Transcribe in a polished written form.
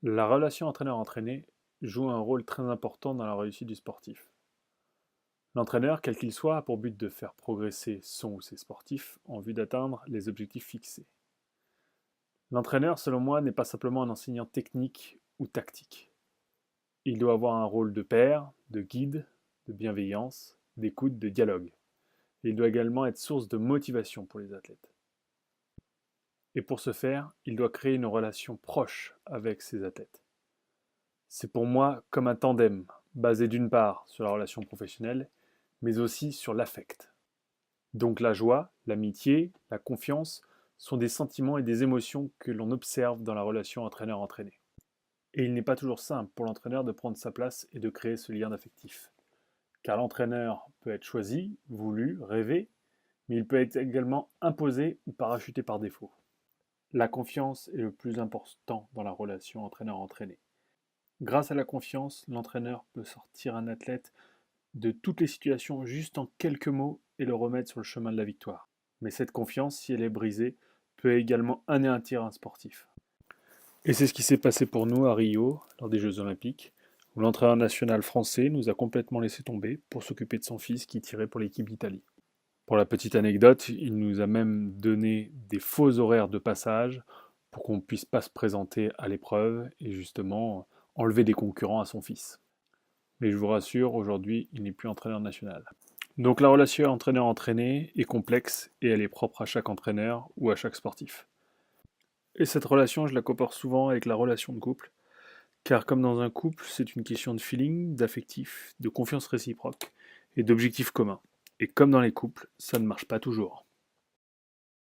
La relation entraîneur-entraîné joue un rôle très important dans la réussite du sportif. L'entraîneur, quel qu'il soit, a pour but de faire progresser son ou ses sportifs en vue d'atteindre les objectifs fixés. L'entraîneur, selon moi, n'est pas simplement un enseignant technique ou tactique. Il doit avoir un rôle de père, de guide, de bienveillance, d'écoute, de dialogue. Et il doit également être source de motivation pour les athlètes. Et pour ce faire, il doit créer une relation proche avec ses athlètes. C'est pour moi comme un tandem, basé d'une part sur la relation professionnelle, mais aussi sur l'affect. Donc la joie, l'amitié, la confiance sont des sentiments et des émotions que l'on observe dans la relation entraîneur-entraîné. Et il n'est pas toujours simple pour l'entraîneur de prendre sa place et de créer ce lien affectif. Car l'entraîneur peut être choisi, voulu, rêvé, mais il peut être également imposé ou parachuté par défaut. La confiance est le plus important dans la relation entraîneur-entraîné. Grâce à la confiance, l'entraîneur peut sortir un athlète de toutes les situations juste en quelques mots et le remettre sur le chemin de la victoire. Mais cette confiance, si elle est brisée, peut également anéantir un sportif. Et c'est ce qui s'est passé pour nous à Rio, lors des Jeux Olympiques, où l'entraîneur national français nous a complètement laissé tomber pour s'occuper de son fils qui tirait pour l'équipe d'Italie. Pour la petite anecdote, il nous a même donné des faux horaires de passage pour qu'on ne puisse pas se présenter à l'épreuve et justement enlever des concurrents à son fils. Mais je vous rassure, aujourd'hui, il n'est plus entraîneur national. Donc la relation entraîneur-entraîné est complexe et elle est propre à chaque entraîneur ou à chaque sportif. Et cette relation, je la compare souvent avec la relation de couple, car comme dans un couple, c'est une question de feeling, d'affectif, de confiance réciproque et d'objectifs communs. Et comme dans les couples, ça ne marche pas toujours.